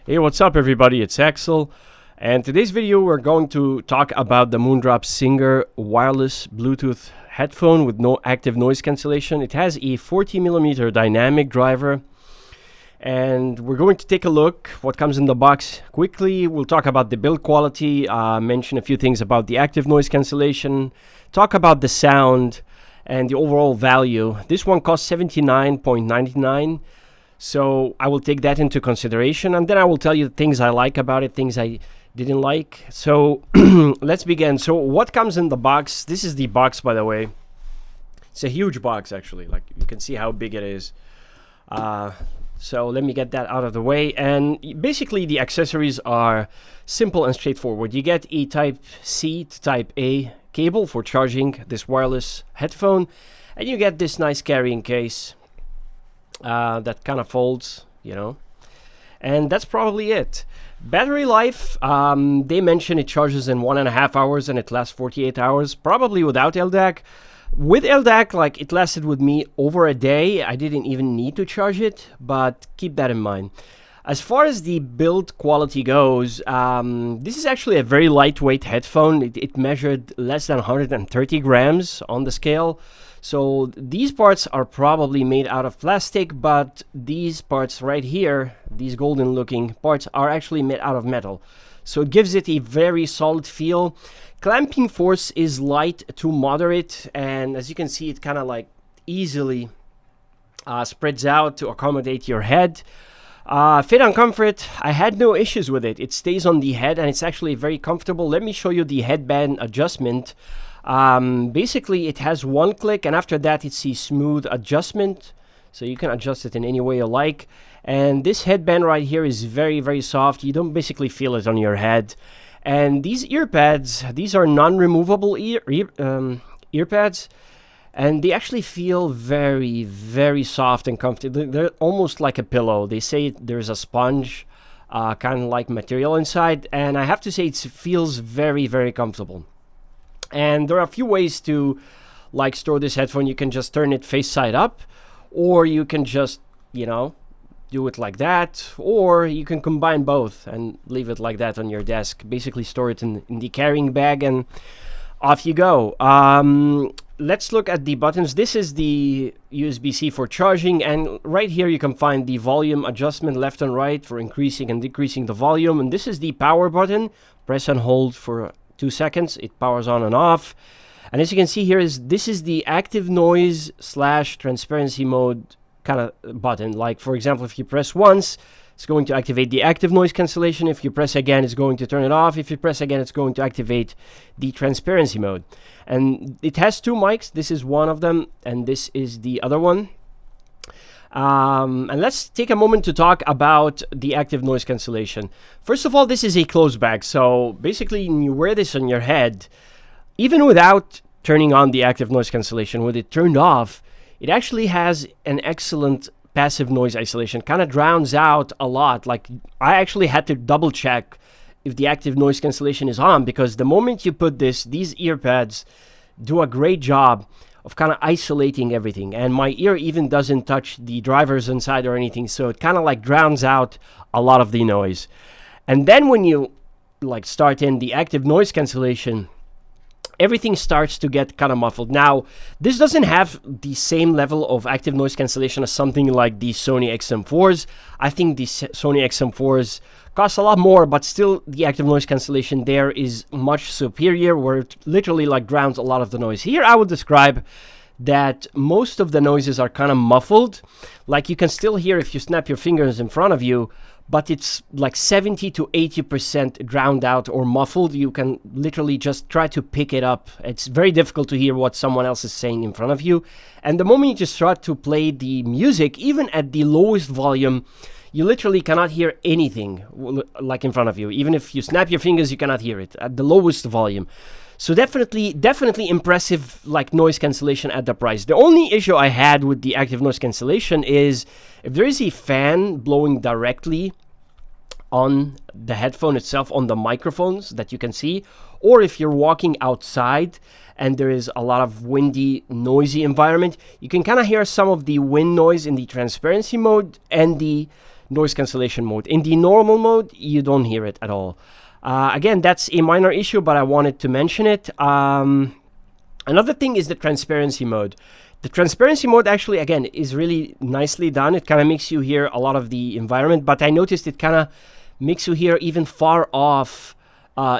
Hey, what's up everybody? It's Axel, and today's video we're going to talk about the Moondrop Singer wireless Bluetooth headphone with no active noise cancellation. It has a 40mm dynamic driver, and we're going to take a look what comes in the box quickly. We'll talk about the build quality, mention a few things about the active noise cancellation, talk about the sound and the overall value. This one costs $79.99. So I will take that into consideration, and then I will tell you the things I like about it, things I didn't like. So let's begin. So what comes in the box? This is the box, by the way. It's a huge box, actually. Like, you can see how big it is. So let me get that out of the way. And basically, the accessories are simple and straightforward. You get a Type-C to Type-A cable for charging this wireless headphone, and you get this nice carrying case that kind of folds, and that's probably it. Battery life, they mention it charges in 1.5 hours and it lasts 48 hours, probably without LDAC. With LDAC, like, it lasted with me over a day. I didn't even need to charge it, but keep that in mind. As far as the build quality goes, this is actually a very lightweight headphone. It measured less than 130 grams on the scale. So these parts are probably made out of plastic, but these parts right here, these golden looking parts, are actually made out of metal. So it gives it a very solid feel. Clamping force is light to moderate, and as you can see, it kind of like easily spreads out to accommodate your head. Fit and comfort, I had no issues with it. It stays on the head and it's actually very comfortable. Let me show you the headband adjustment. Basically, it has one click, and after that it's a smooth adjustment, so you can adjust it in any way you like. And this headband right here is very, very soft. You don't basically feel it on your head. And these earpads, these are non-removable earpads, and they actually feel very, very soft and comfortable. They're almost like a pillow. They say there's a sponge kind of like material inside, and I have to say it feels very, very comfortable. And there are a few ways to store this headphone. You can just turn it face side up, or you can just, do it like that, or you can combine both and leave it like that on your desk. Basically store it in the carrying bag and off you go. Let's look at the buttons. This is the USB-C for charging, and right here you can find the volume adjustment left and right for increasing and decreasing the volume. And this is the power button. Press and hold for 2 seconds. It powers on and off. And as you can see here, this is the active noise / transparency mode kind of button. Like, for example, if you press once, it's going to activate the active noise cancellation. If you press again, it's going to turn it off. If you press again, it's going to activate the transparency mode. And it has 2 mics. This is one of them, and this is the other one. And let's take a moment to talk about the active noise cancellation. First of all, this is a closed bag. So basically, when you wear this on your head, even without turning on the active noise cancellation, with it turned off, it actually has an excellent passive noise isolation. Kind of drowns out a lot. Like, I actually had to double check if the active noise cancellation is on, because the moment you put these earpads do a great job of kind of isolating everything, and my ear even doesn't touch the drivers inside or anything, so it kind of like drowns out a lot of the noise. And then when you start in the active noise cancellation, everything starts to get kind of muffled. Now, this doesn't have the same level of active noise cancellation as something like the Sony XM4s. I think the Sony XM4s cost a lot more, but still the active noise cancellation there is much superior, where it literally drowns a lot of the noise. Here I would describe that most of the noises are kind of muffled. Like, you can still hear if you snap your fingers in front of you, but it's like 70 to 80% drowned out or muffled. You can literally just try to pick it up. It's very difficult to hear what someone else is saying in front of you. And the moment you just start to play the music, even at the lowest volume, you literally cannot hear anything like in front of you. Even if you snap your fingers, you cannot hear it at the lowest volume. So definitely impressive noise cancellation at the price. The only issue I had with the active noise cancellation is if there is a fan blowing directly on the headphone itself, on the microphones that you can see, or if you're walking outside and there is a lot of windy, noisy environment, you can kind of hear some of the wind noise in the transparency mode and the noise cancellation mode. In the normal mode, you don't hear it at all. Again, that's a minor issue, but I wanted to mention it. Another thing is the transparency mode. The transparency mode actually, again, is really nicely done. It kind of makes you hear a lot of the environment, but I noticed it kind of makes you hear even far off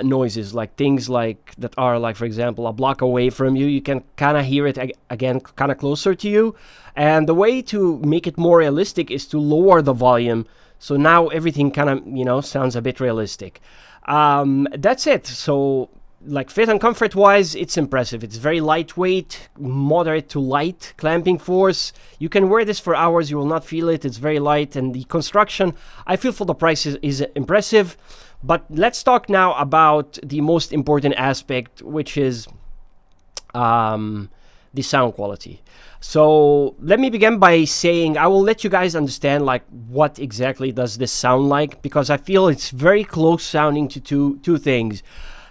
noises, like things like that are, like, for example, a block away from you. You can kind of hear it again, kind of closer to you. And the way to make it more realistic is to lower the volume. So now everything kind of, you know, sounds a bit realistic. That's it. So, like, fit and comfort wise, it's impressive. It's very lightweight, moderate to light clamping force. You can wear this for hours, you will not feel it. It's very light, and the construction, I feel, for the price is impressive. But let's talk now about the most important aspect, which is the sound quality. So let me begin by saying I will let you guys understand, like, what exactly does this sound like, because I feel it's very close sounding to two things.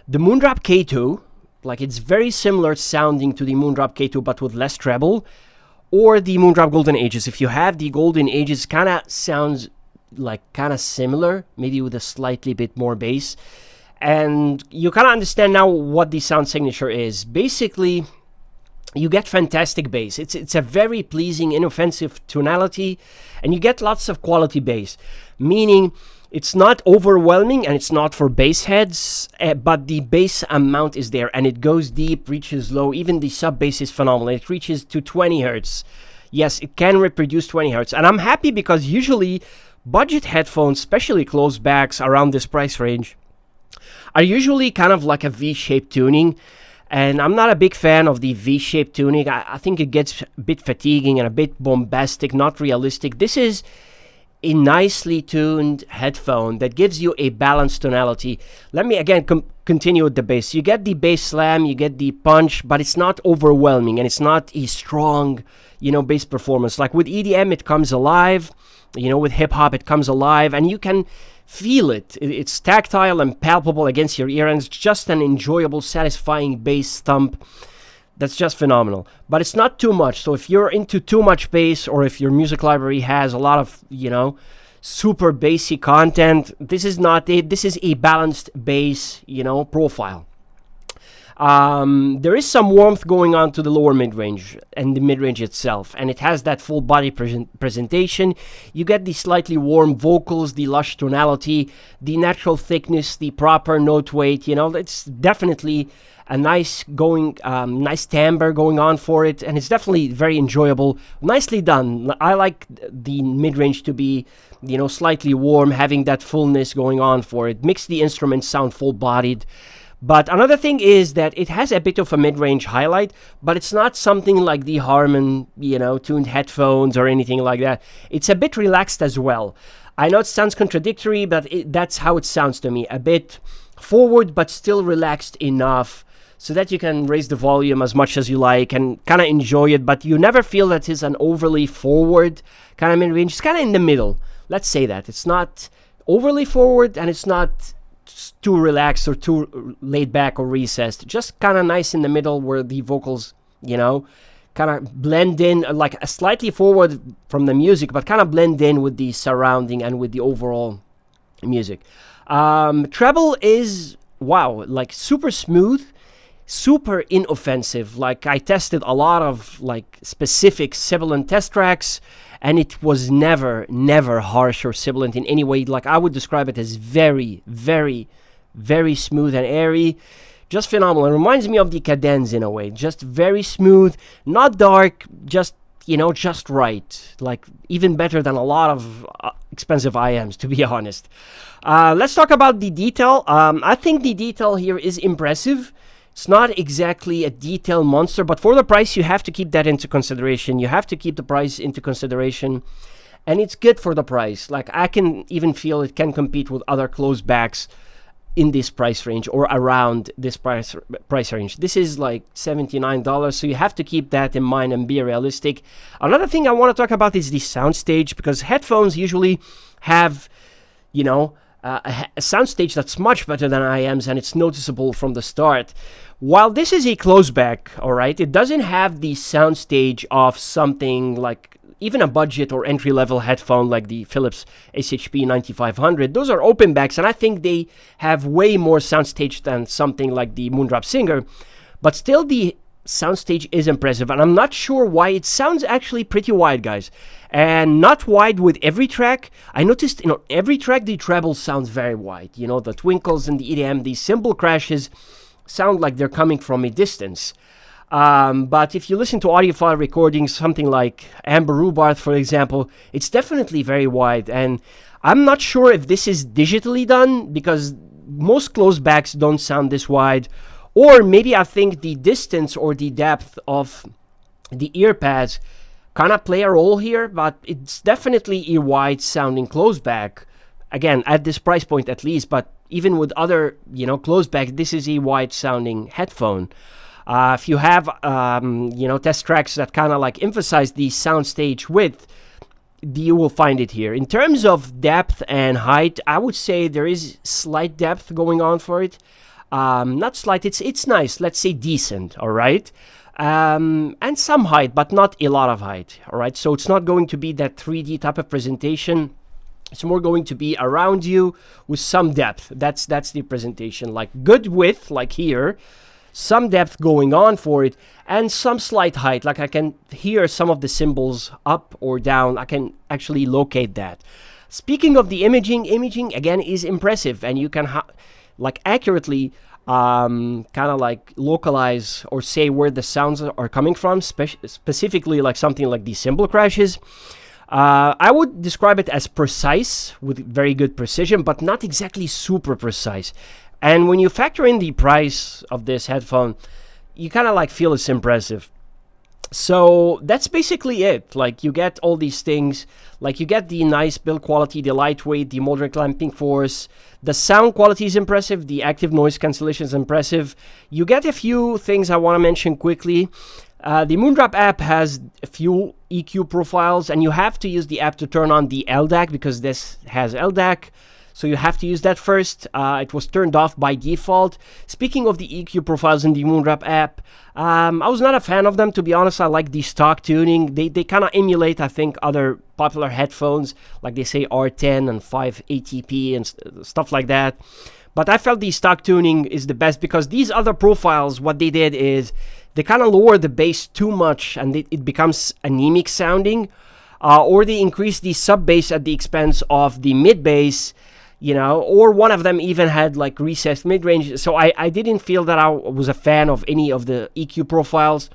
The Moondrop K2, like, it's very similar sounding to the Moondrop K2, but with less treble, or the Moondrop Golden Ages. If you have the Golden Ages, kind of sounds like kind of similar, maybe with a slightly bit more bass. And you kind of understand now what the sound signature is. Basically, you get fantastic bass. It's a very pleasing, inoffensive tonality, and you get lots of quality bass, meaning it's not overwhelming and it's not for bass heads, but the bass amount is there, and it goes deep, reaches low. Even the sub bass is phenomenal. It reaches to 20 hertz. Yes, it can reproduce 20 hertz, and I'm happy because usually budget headphones, especially close backs around this price range, are usually kind of like a V-shaped tuning. And I'm not a big fan of the V-shaped tuning. I think it gets a bit fatiguing and a bit bombastic, not realistic. This is a nicely tuned headphone that gives you a balanced tonality. Let me again continue with the bass. You get the bass slam, you get the punch, but it's not overwhelming, and it's not a strong, you know, bass performance. Like with EDM, it comes alive. You know, with hip-hop, it comes alive, and you can feel it. It's tactile and palpable against your ear, and it's just an enjoyable, satisfying bass thump that's just phenomenal. But it's not too much. So if you're into too much bass, or if your music library has a lot of, you know, super bassy content, this is not it. This is a balanced bass, you know, profile. There is some warmth going on to the lower mid-range and the mid-range itself, and it has that full body presentation. You get the slightly warm vocals, the lush tonality, the natural thickness, the proper note weight. You know, it's definitely a nice timbre going on for it, and it's definitely very enjoyable. Nicely done. I like the mid-range to be, you know, slightly warm, having that fullness going on for it. Makes the instruments sound full-bodied. But another thing is that it has a bit of a mid-range highlight, but it's not something like the Harman, you know, tuned headphones or anything like that. It's a bit relaxed as well. I know it sounds contradictory, but that's how it sounds to me. A bit forward, but still relaxed enough so that you can raise the volume as much as you like and kind of enjoy it, but you never feel that it's an overly forward kind of mid-range. It's kind of in the middle. Let's say that. It's not overly forward, and it's not too relaxed or too laid back or recessed. Just kind of nice in the middle where the vocals, you know, kind of blend in, like a slightly forward from the music, but kind of blend in with the surrounding and with the overall music. Treble is, wow, like super smooth, super inoffensive. Like I tested a lot of like specific sibilant test tracks, and it was never harsh or sibilant in any way. Like I would describe it as very, very, very smooth and airy. Just phenomenal. It reminds me of the Cadence in a way. Just very smooth, not dark, just, you know, just right. Like even better than a lot of expensive IMs, to be honest. Let's talk about the detail. I think the detail here is impressive. It's not exactly a detail monster, but for the price, you have to keep that into consideration. You have to keep the price into consideration, and it's good for the price. Like I can even feel it can compete with other close backs in this price range or around this price range. This is like $79, so you have to keep that in mind and be realistic. Another thing I want to talk about is the soundstage, because headphones usually have, you know, a soundstage that's much better than IMs, and it's noticeable from the start. While this is a close back, all right, it doesn't have the soundstage of something like even a budget or entry-level headphone like the Philips SHP 9500, those are open backs, and I think they have way more soundstage than something like the Moondrop Singer. But still, the soundstage is impressive, and I'm not sure why. It sounds actually pretty wide, guys, and not wide with every track. I noticed, every track the treble sounds very wide. The twinkles and the EDM, these cymbal crashes sound like they're coming from a distance. But if you listen to audiophile recordings, something like Amber Rhubarth, for example, it's definitely very wide. And I'm not sure if this is digitally done, because most closed backs don't sound this wide. Or maybe I think the distance or the depth of the ear pads kind of play a role here, but it's definitely a wide sounding closed back. Again, at this price point at least, but even with other, closed backs, this is a wide sounding headphone. If you have, test tracks that kind of like emphasize the soundstage width, you will find it here. In terms of depth and height, I would say there is slight depth going on for it. Not slight, it's nice, let's say decent, all right? And some height, but not a lot of height, all right? So it's not going to be that 3D type of presentation. It's more going to be around you with some depth. That's the presentation, like good width, like here, some depth going on for it, and some slight height, like I can hear some of the cymbals up or down. I can actually locate that. Speaking of the imaging again is impressive, and you can accurately kind of like localize or say where the sounds are coming from, specifically like something like these cymbal crashes. I would describe it as precise, with very good precision, but not exactly super precise. And when you factor in the price of this headphone, you kind of like feel it's impressive. So that's basically it. Like, you get all these things, like you get the nice build quality, the lightweight, the moderate clamping force, the sound quality is impressive, the active noise cancellation is impressive. You get a few things I want to mention quickly. The Moondrop app has a few EQ profiles, and you have to use the app to turn on the LDAC, because this has LDAC. So you have to use that first. It was turned off by default. Speaking of the EQ profiles in the Moondrop app, I was not a fan of them, to be honest. I like the stock tuning. They kind of emulate, I think, other popular headphones, like they say R10 and 5 ATP and stuff like that. But I felt the stock tuning is the best, because these other profiles, what they did is they kind of lower the bass too much, and it becomes anemic sounding, or they increase the sub bass at the expense of the mid bass. Or one of them even had like recessed mid-range. So I didn't feel that I was a fan of any of the EQ profiles.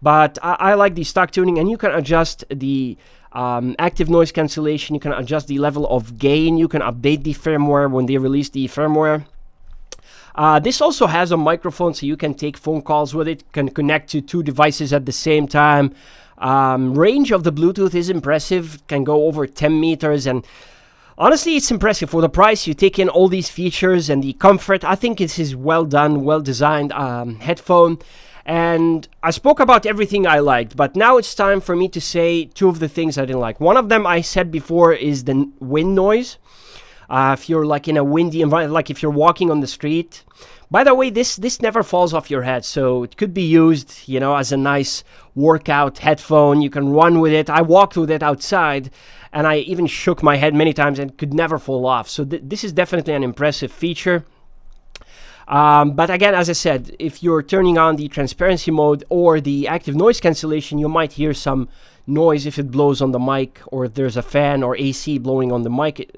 But I like the stock tuning, and you can adjust the active noise cancellation. You can adjust the level of gain. You can update the firmware when they release the firmware. This also has a microphone, so you can take phone calls with it. Can connect to two devices at the same time. Range of the Bluetooth is impressive. Can go over 10 meters, and honestly, it's impressive. For the price, you take in all these features and the comfort. I think this is well done, well designed headphone. And I spoke about everything I liked, but now it's time for me to say two of the things I didn't like. One of them I said before is the wind noise. If you're like in a windy environment, like if you're walking on the street. By the way, this never falls off your head, so it could be used, as a nice workout headphone. You can run with it. I walked with it outside, and I even shook my head many times and could never fall off. So this is definitely an impressive feature. But again, as I said, if you're turning on the transparency mode or the active noise cancellation, you might hear some noise if it blows on the mic, or if there's a fan or AC blowing on the mic.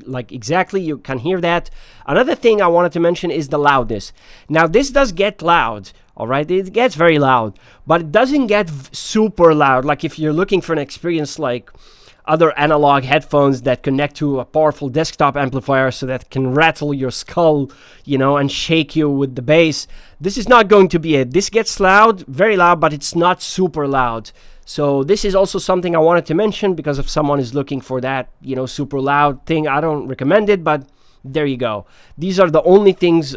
Like exactly, you can hear that. Another thing I wanted to mention is the loudness. Now, this does get loud, all right? It gets very loud, but it doesn't get super loud. Like if you're looking for an experience like other analog headphones that connect to a powerful desktop amplifier so that can rattle your skull, and shake you with the bass, this is not going to be it. This gets loud, very loud, but it's not super loud. So this is also something I wanted to mention, because if someone is looking for that, super loud thing, I don't recommend it, but there you go. These are the only things,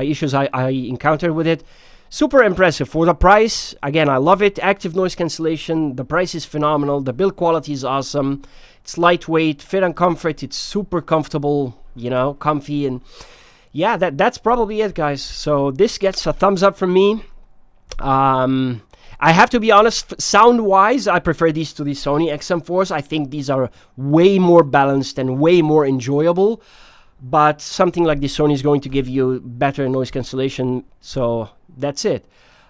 issues I encountered with it. Super impressive. For the price, again, I love it. Active noise cancellation, the price is phenomenal. The build quality is awesome. It's lightweight, fit and comfort. It's super comfortable, comfy. And yeah, that's probably it, guys. So this gets a thumbs up from me. I have to be honest, sound-wise, I prefer these to the Sony XM4s. I think these are way more balanced and way more enjoyable. But something like the Sony is going to give you better noise cancellation. So that's it.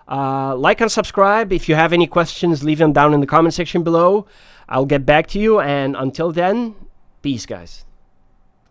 Like and subscribe. If you have any questions, leave them down in the comment section below. I'll get back to you. And until then, peace, guys.